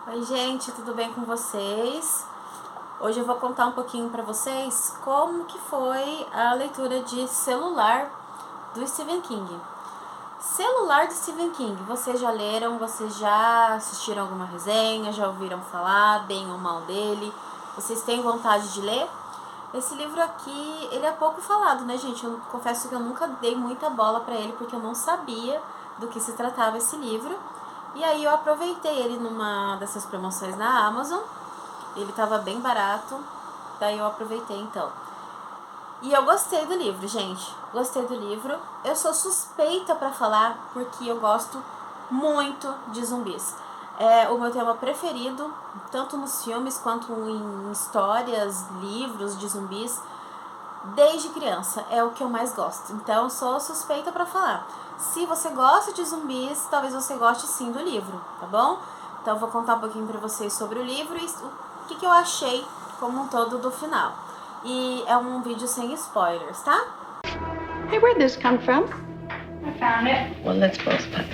Oi gente, tudo bem com vocês? Hoje eu vou contar um pouquinho para vocês como que foi a leitura de Celular do Stephen King. Celular do Stephen King, vocês já leram, vocês já assistiram alguma resenha, já ouviram falar bem ou mal dele? Vocês têm vontade de ler? Esse livro aqui, ele é pouco falado, né gente? Eu confesso que eu nunca dei muita bola para ele porque eu não sabia do que se tratava esse livro. E aí eu aproveitei ele numa dessas promoções na Amazon. Ele tava bem barato, daí eu aproveitei então. E eu gostei do livro, gente. Gostei do livro. Eu sou suspeita pra falar porque eu gosto muito de zumbis. É o meu tema preferido, tanto nos filmes quanto em histórias, livros de zumbis. Desde criança, é o que eu mais gosto. Então, eu sou suspeita pra falar. Se você gosta de zumbis, talvez você goste sim do livro, tá bom? Então, eu vou contar um pouquinho pra vocês sobre o livro e o que eu achei como um todo do final. E é um vídeo sem spoilers, tá? Hey, where'd this come from? I found it. Well, let's both play.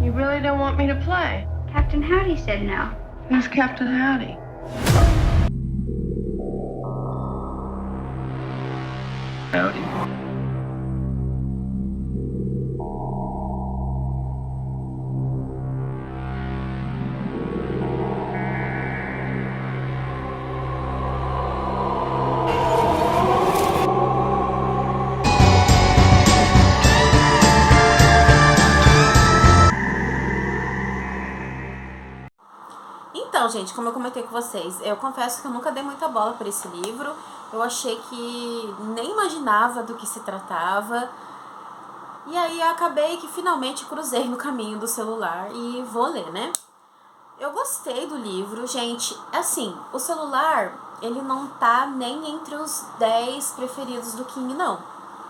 You really don't want me to play? Captain Howdy said no. Who's Captain Howdy? Howdy. Então, gente, como eu comentei com vocês, eu confesso que eu nunca dei muita bola para esse livro. Eu achei que nem imaginava do que se tratava. E aí eu acabei que finalmente cruzei no caminho do Celular e vou ler, né? Eu gostei do livro, gente. Assim, o Celular, ele não tá nem entre os 10 preferidos do King, não,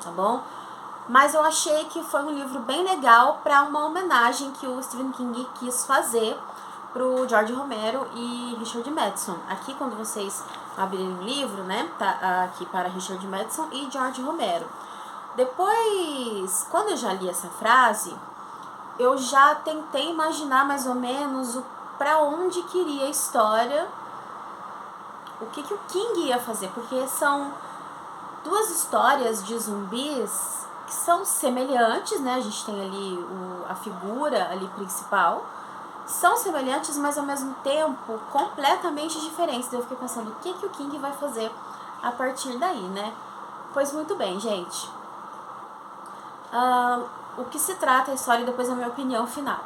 tá bom? Mas eu achei que foi um livro bem legal para uma homenagem que o Stephen King quis fazer pro George Romero e Richard Matheson. Aqui, quando vocês abrirem o livro, né, tá aqui para Richard Matheson e George Romero. Depois, quando eu já li essa frase, eu já tentei imaginar mais ou menos para onde queria a história, o que o King ia fazer, porque são duas histórias de zumbis que são semelhantes, né? A gente tem ali a figura ali principal, são semelhantes, mas ao mesmo tempo completamente diferentes. Eu fiquei pensando, o que o King vai fazer a partir daí, né? Pois muito bem, gente. O que se trata a história e depois a minha opinião final.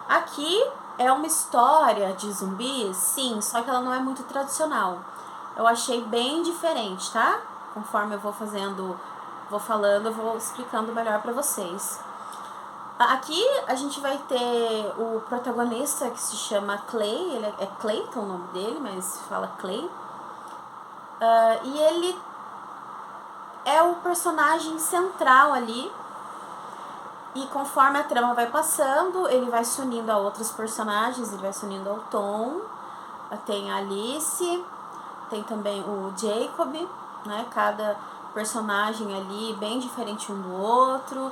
Aqui é uma história de zumbis, sim, só que ela não é muito tradicional. Eu achei bem diferente, tá? Conforme eu vou falando, eu vou explicando melhor pra vocês. Aqui a gente vai ter o protagonista que se chama Clay, ele é Clayton o nome dele, mas se fala Clay. E ele é o personagem central ali. E conforme a trama vai passando, ele vai se unindo a outros personagens, ele vai se unindo ao Tom, tem a Alice, tem também o Jacob, né? Cada personagem ali bem diferente um do outro,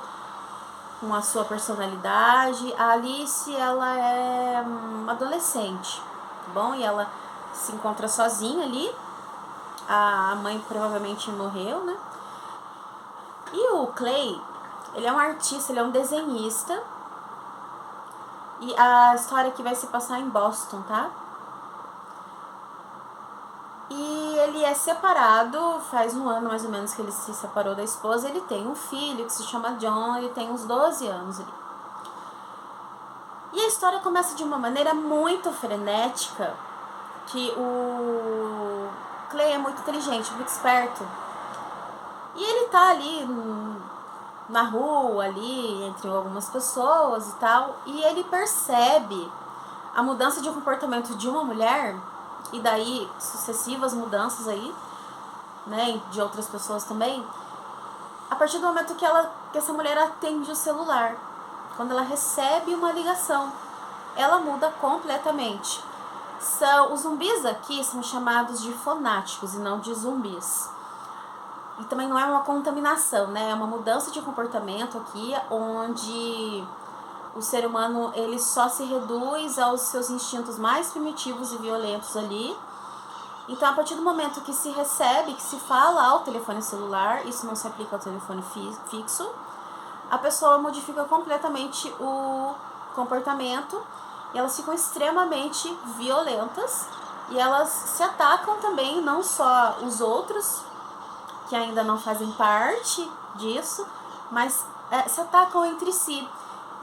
com a sua personalidade. A Alice, ela é uma adolescente, tá bom? E ela se encontra sozinha ali. A mãe provavelmente morreu, né? E o Clay, ele é um artista, ele é um desenhista. E a história aqui vai se passar em Boston, tá? E ele é separado, faz um ano mais ou menos que ele se separou da esposa. Ele tem um filho que se chama John, ele tem uns 12 anos ali. E a história começa de uma maneira muito frenética, que o Clay é muito inteligente, muito esperto. E ele tá ali na rua, ali, entre algumas pessoas e tal, e ele percebe a mudança de comportamento de uma mulher, e daí sucessivas mudanças aí, né, de outras pessoas também, a partir do momento que essa mulher atende o celular. Quando ela recebe uma ligação, ela muda completamente. Os zumbis aqui são chamados de fanáticos e não de zumbis. E também não é uma contaminação, né? É uma mudança de comportamento aqui, onde o ser humano ele só se reduz aos seus instintos mais primitivos e violentos ali. Então, a partir do momento que se recebe, que se fala ao telefone celular, isso não se aplica ao telefone fixo, a pessoa modifica completamente o comportamento e elas ficam extremamente violentas e elas se atacam também, não só os outros, que ainda não fazem parte disso, mas se atacam entre si.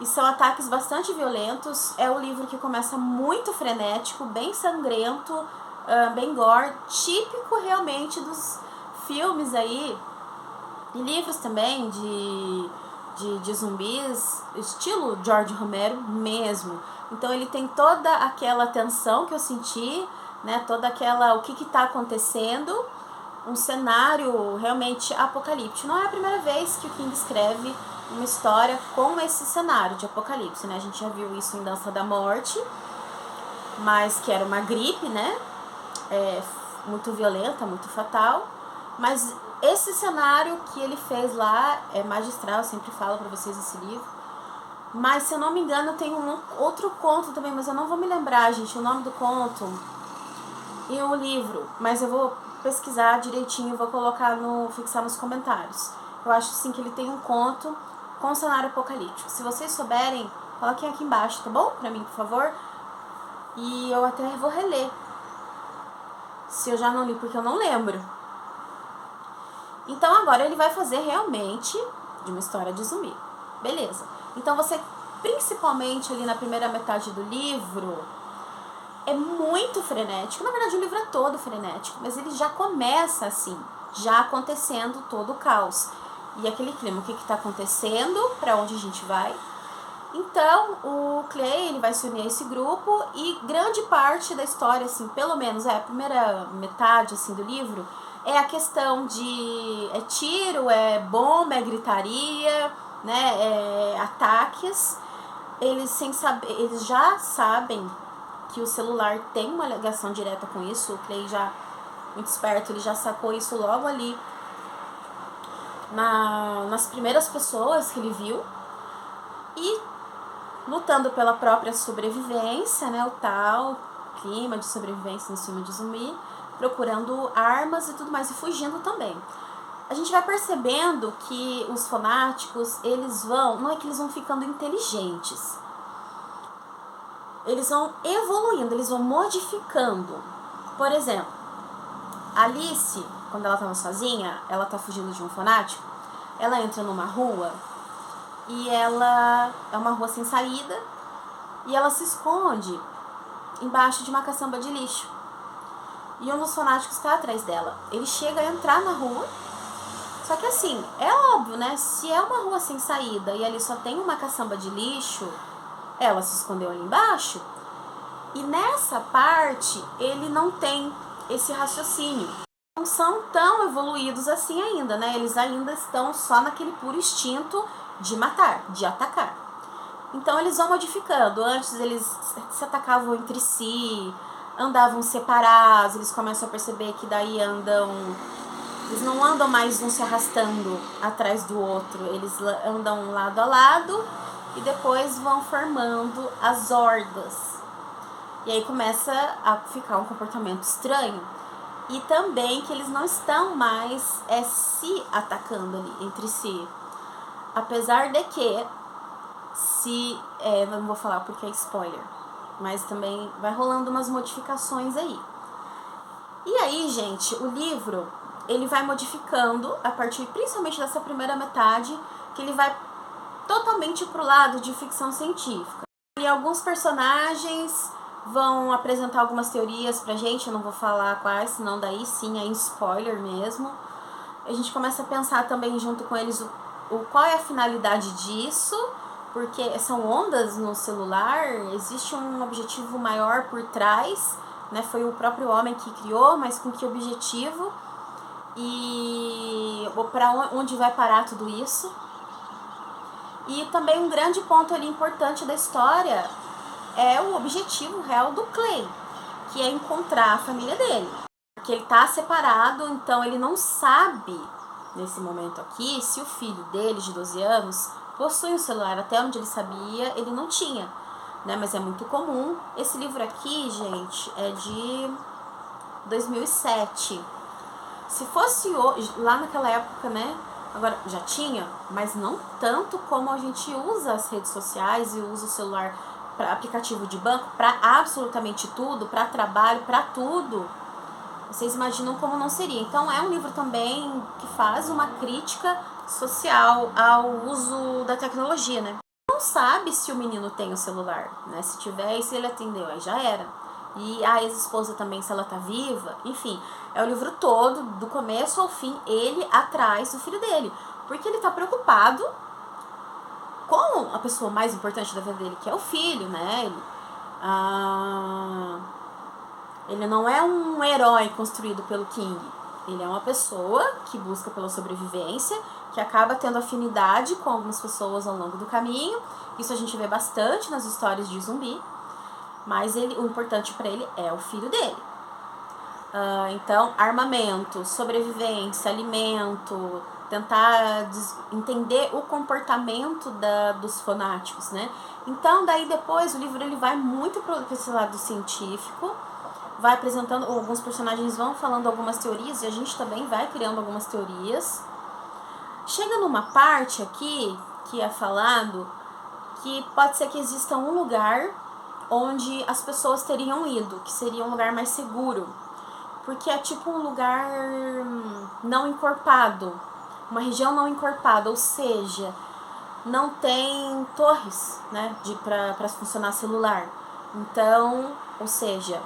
E são ataques bastante violentos. É um livro que começa muito frenético, bem sangrento, bem gore, típico realmente dos filmes aí, e livros também de zumbis, estilo George Romero mesmo. Então ele tem toda aquela tensão que eu senti, né, toda aquela, o que tá acontecendo, um cenário realmente apocalíptico. Não é a primeira vez que o King escreve uma história com esse cenário de apocalipse, né? A gente já viu isso em Dança da Morte, mas que era uma gripe, né? Muito violenta, muito fatal. Mas esse cenário que ele fez lá é magistral, eu sempre falo pra vocês esse livro. Mas, se eu não me engano, tem um outro conto também, mas eu não vou me lembrar, gente, o nome do conto e o livro. Mas eu vou pesquisar direitinho e vou colocar fixar nos comentários. Eu acho sim que ele tem um conto com cenário apocalíptico. Se vocês souberem, coloquem aqui embaixo, tá bom? Pra mim, por favor. E eu até vou reler, se eu já não li, porque eu não lembro. Então agora ele vai fazer realmente de uma história de zumbi. Beleza. Então você, principalmente ali na primeira metade do livro, é muito frenético. Na verdade o livro é todo frenético, mas ele já começa assim, já acontecendo todo o caos. E aquele clima, o que está acontecendo, para onde a gente vai. Então, o Clay, ele vai se unir a esse grupo e grande parte da história, assim, pelo menos a primeira metade assim, do livro, é a questão de tiro, bomba, gritaria, né, ataques. Eles já sabem que o celular tem uma ligação direta com isso. O Clay já, muito esperto, ele já sacou isso logo ali nas primeiras pessoas que ele viu. E lutando pela própria sobrevivência, né, o tal clima de sobrevivência em cima de zumbi, procurando armas e tudo mais, e fugindo também. A gente vai percebendo que os fanáticos, não é que eles vão ficando inteligentes, eles vão evoluindo, eles vão modificando. Por exemplo, Alice, quando ela estava sozinha, ela tá fugindo de um fanático, ela entra numa rua, e ela é uma rua sem saída, e ela se esconde embaixo de uma caçamba de lixo. E um dos fanáticos está atrás dela. Ele chega a entrar na rua, só que assim, é óbvio, né? Se é uma rua sem saída e ali só tem uma caçamba de lixo, ela se escondeu ali embaixo. E nessa parte, ele não tem esse raciocínio. Não são tão evoluídos assim ainda, né? Eles ainda estão só naquele puro instinto de matar, de atacar. Então eles vão modificando. Antes eles se atacavam entre si, andavam separados, eles começam a perceber que daí eles não andam mais um se arrastando atrás do outro, eles andam lado a lado e depois vão formando as hordas. E aí começa a ficar um comportamento estranho. E também que eles não estão mais se atacando ali entre si. Apesar de que, não vou falar porque é spoiler, mas também vai rolando umas modificações aí. E aí, gente, o livro, ele vai modificando a partir principalmente dessa primeira metade, que ele vai totalmente pro lado de ficção científica. E alguns personagens vão apresentar algumas teorias pra gente, eu não vou falar quais, senão daí sim é spoiler mesmo. A gente começa a pensar também junto com eles qual é a finalidade disso, porque são ondas no celular, existe um objetivo maior por trás, né? Foi o próprio homem que criou, mas com que objetivo? E para onde vai parar tudo isso? E também um grande ponto ali importante da história é o objetivo real do Clay, que é encontrar a família dele. Porque ele tá separado, então ele não sabe, nesse momento aqui, se o filho dele, de 12 anos, possui um celular. Até onde ele sabia, ele não tinha, né? Mas é muito comum. Esse livro aqui, gente, é de 2007. Se fosse hoje, lá naquela época, né? Agora, já tinha, mas não tanto como a gente usa as redes sociais e usa o celular para aplicativo de banco, para absolutamente tudo, para trabalho, para tudo. Vocês imaginam como não seria. Então, é um livro também que faz uma crítica social ao uso da tecnologia, né? Não sabe se o menino tem o celular, né? Se tiver e se ele atendeu, aí já era. E a ex-esposa também, se ela tá viva, enfim, é o livro todo, do começo ao fim, ele atrás do filho dele, porque ele tá preocupado com a pessoa mais importante da vida dele, que é o filho, né? Ele não é um herói construído pelo King, ele é uma pessoa que busca pela sobrevivência, que acaba tendo afinidade com algumas pessoas ao longo do caminho. Isso a gente vê bastante nas histórias de zumbi. Mas o importante para ele é o filho dele. Então, armamento, sobrevivência, alimento, tentar entender o comportamento dos fanáticos, né? Então, daí depois o livro ele vai muito para esse lado científico, vai apresentando, alguns personagens vão falando algumas teorias e a gente também vai criando algumas teorias. Chega numa parte aqui que é falado que pode ser que exista um lugar onde as pessoas teriam ido, que seria um lugar mais seguro, porque é tipo um lugar não encorpado, uma região não encorpada, ou seja, não tem torres, né, para funcionar celular. Então, ou seja,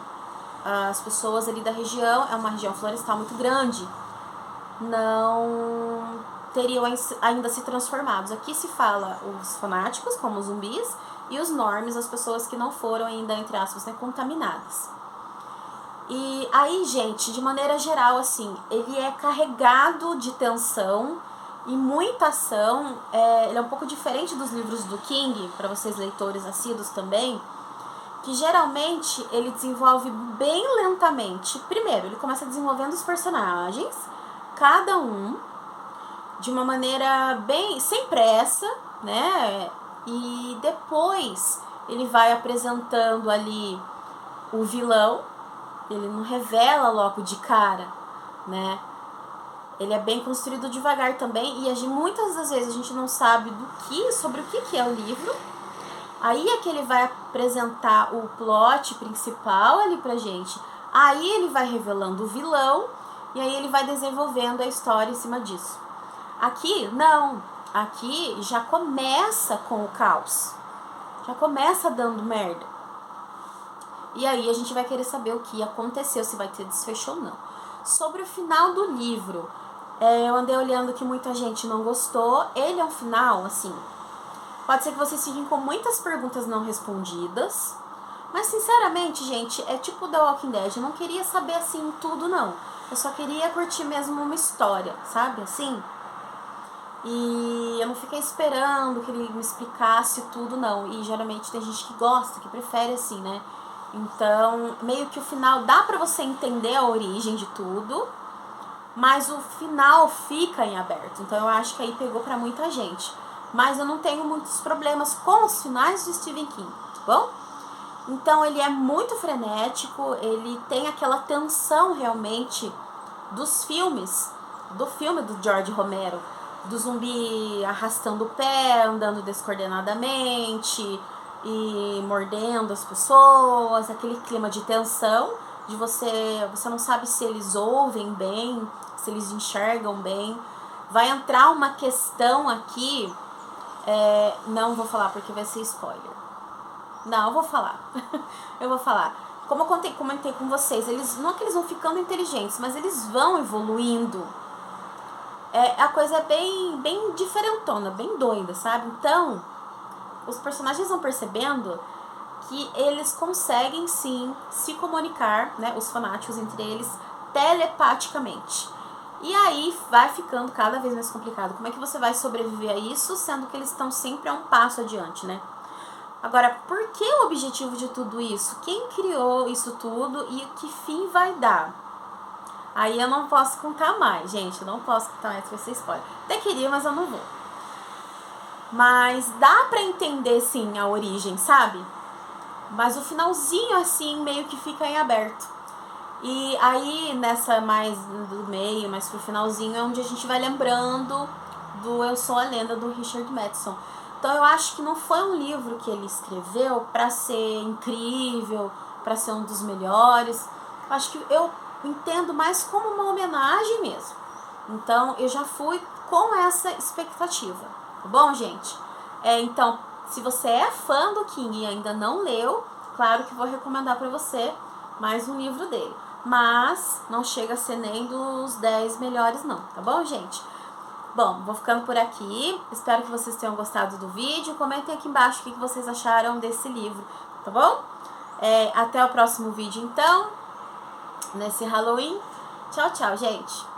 as pessoas ali da região, é uma região florestal muito grande, não teriam ainda se transformados. Aqui se fala os fanáticos, como os zumbis, e os normies, as pessoas que não foram ainda, entre aspas, né, contaminadas. E aí, gente, de maneira geral, assim, ele é carregado de tensão e muita ação. Ele é um pouco diferente dos livros do King, para vocês leitores assíduos também, que geralmente ele desenvolve bem lentamente. Primeiro, ele começa desenvolvendo os personagens, cada um, de uma maneira bem sem pressa, né? E depois ele vai apresentando ali o vilão. Ele não revela logo de cara, né? Ele é bem construído devagar também. E muitas das vezes a gente não sabe sobre o que é o livro. Aí é que ele vai apresentar o plot principal ali pra gente. Aí ele vai revelando o vilão. E aí ele vai desenvolvendo a história em cima disso. Aqui, não. Aqui já começa com o caos. Já começa dando merda. E aí a gente vai querer saber o que aconteceu, se vai ter desfecho ou não. Sobre o final do livro, eu andei olhando que muita gente não gostou. Ele é um final, assim, pode ser que vocês fiquem com muitas perguntas não respondidas. Mas sinceramente, gente, é tipo The Walking Dead. Eu não queria saber assim tudo, não. Eu só queria curtir mesmo uma história, sabe, assim? E eu não fiquei esperando que ele me explicasse tudo, não. E geralmente tem gente que gosta, que prefere assim, né? Então, meio que o final dá pra você entender a origem de tudo, mas o final fica em aberto. Então eu acho que aí pegou pra muita gente. Mas eu não tenho muitos problemas com os finais de Stephen King, tá bom? Então ele é muito frenético, ele tem aquela tensão realmente dos filmes, do filme do George Romero, do zumbi arrastando o pé, andando descoordenadamente e mordendo as pessoas, aquele clima de tensão, de você não sabe se eles ouvem bem, se eles enxergam bem. Vai entrar uma questão aqui, não vou falar porque vai ser spoiler. Não, eu vou falar. Eu vou falar. Como eu comentei com vocês, não é que eles vão ficando inteligentes, mas eles vão evoluindo. A coisa é bem diferentona, bem doida, sabe? Então, os personagens vão percebendo que eles conseguem sim se comunicar, né, os fanáticos entre eles, telepaticamente. E aí vai ficando cada vez mais complicado. Como é que você vai sobreviver a isso, sendo que eles estão sempre a um passo adiante, né? Agora, por que o objetivo de tudo isso? Quem criou isso tudo e que fim vai dar? Aí eu não posso contar mais, gente. Eu não posso contar mais, vai ser spoiler. Até queria, mas eu não vou. mas dá pra entender sim a origem, sabe? Mas o finalzinho assim meio que fica em aberto. E aí nessa mais do meio, mais pro finalzinho, é onde a gente vai lembrando do Eu Sou a Lenda, do Richard Matheson. Então eu acho que não foi um livro que ele escreveu pra ser incrível, pra ser um dos melhores. Acho que eu entendo mais como uma homenagem mesmo. Então eu já fui com essa expectativa, tá bom, gente? Então, se você é fã do King e ainda não leu, claro que vou recomendar pra você mais um livro dele. Mas não chega a ser nem dos 10 melhores não, tá bom, gente? Bom, vou ficando por aqui. Espero que vocês tenham gostado do vídeo. Comentem aqui embaixo o que vocês acharam desse livro, tá bom? Até o próximo vídeo, então, nesse Halloween. Tchau, tchau, gente!